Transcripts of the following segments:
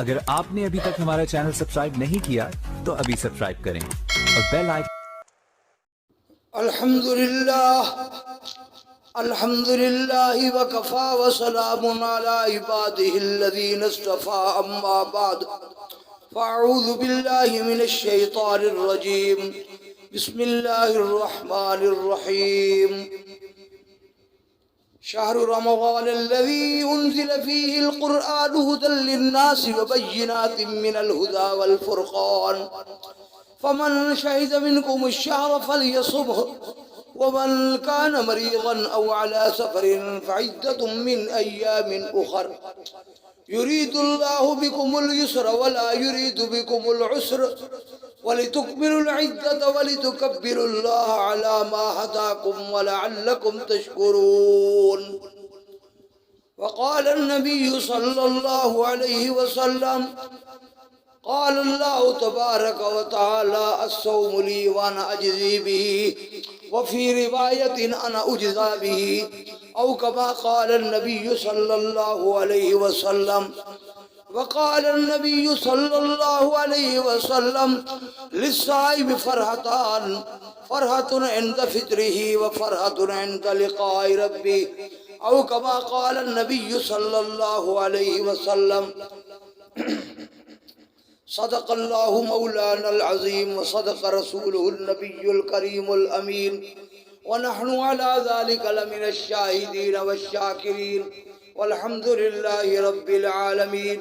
اگر آپ نے ابھی تک ہمارا چینل سبسکرائب نہیں کیا تو ابھی سبسکرائب کریں اور بیل آئیکن. الحمد لله وكفى وسلام على عباده الذين اصطفى أما بعد فأعوذ بالله من الشيطان الرجيم بسم الله الرحمن الرحيم شهر رمضان الذي أنزل فيه القرآن هدى للناس وبينات من الهدى والفرقان فمن شهد منكم الشهر فليصمه ومن كان مريضا أو على سفر فعدة من أيام أخر يريد الله بكم اليسر ولا يريد بكم العسر ولتكملوا العدة ولتكبروا الله على ما هداكم ولعلكم تشكرون. وقال النبي صلى الله عليه وسلم قال الله تبارك وتعالى الصوم لي وأنا أجزي به وفي رواية أنا أجزى به أو كما قال النبي صلى الله عليه وسلم. وقال النبي صلى الله عليه وسلم للصائم فرحتان فرحة عند فطره وفرحة عند لقاء ربه أو كما قال النبي صلى الله عليه وسلم. صدق الله مولانا العظيم وصدق رسوله النبي الكريم الأمين ونحن على ذلك لمن الشاهدين والشاكرين والحمد لله رب العالمين.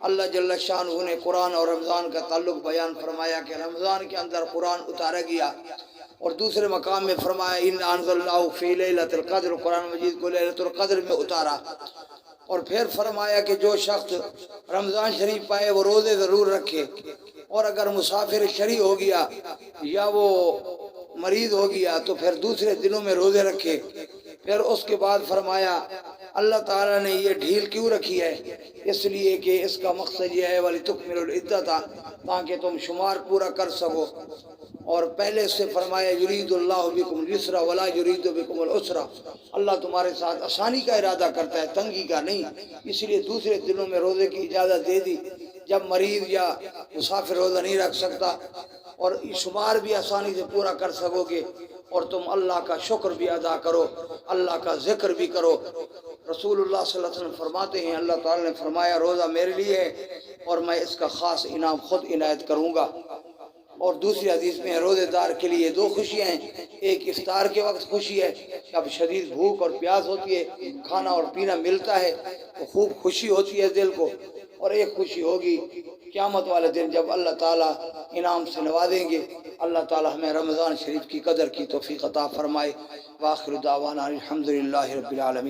اللہ جل شانہ نے قرآن اور رمضان کا تعلق بیان فرمایا کہ رمضان کے اندر قرآن اتارا گیا اور دوسرے مقام میں فرمایا ان انزلناہ فی لیلۃ القدر، قرآن مجید کو لیلۃ القدر میں اتارا. اور پھر فرمایا کہ جو شخص رمضان شریف پائے وہ روزے ضرور رکھے، اور اگر مسافر شرعی ہو گیا یا وہ مریض ہو گیا تو پھر دوسرے دنوں میں روزے رکھے. پھر اس کے بعد فرمایا اللہ تعالیٰ نے یہ ڈھیل کیوں رکھی ہے؟ اس لیے کہ اس کا مقصد یہ ہے وَلِتُكْمِلُوا الْعِدَّةَ، تاکہ تم شمار پورا کر سکو. اور پہلے سے فرمایا یرید اللہ بکم اليسر ولا یرید بکم العسر، اللہ تمہارے ساتھ آسانی کا ارادہ کرتا ہے، تنگی کا نہیں. اس لیے دوسرے دنوں میں روزے کی اجازت دے دی جب مریض یا مسافر روزہ نہیں رکھ سکتا، اور شمار بھی آسانی سے پورا کر سکو گے، اور تم اللہ کا شکر بھی ادا کرو، اللہ کا ذکر بھی کرو. رسول اللہ صلی اللہ علیہ وسلم فرماتے ہیں اللہ تعالیٰ نے فرمایا روزہ میرے لیے ہے اور میں اس کا خاص انعام خود عنایت کروں گا. اور دوسری حدیث میں روزے دار کے لیے دو خوشیاں ہیں، ایک افطار کے وقت خوشی ہے جب شدید بھوک اور پیاس ہوتی ہے، کھانا اور پینا ملتا ہے تو خوب خوشی ہوتی ہے دل کو، اور ایک خوشی ہوگی قیامت والے دن جب اللہ تعالیٰ انعام سے نوازیں گے. اللہ تعالیٰ ہمیں رمضان شریف کی قدر کی توفیق عطا فرمائے. وآخر دعوانا الحمدللہ رب العالمین.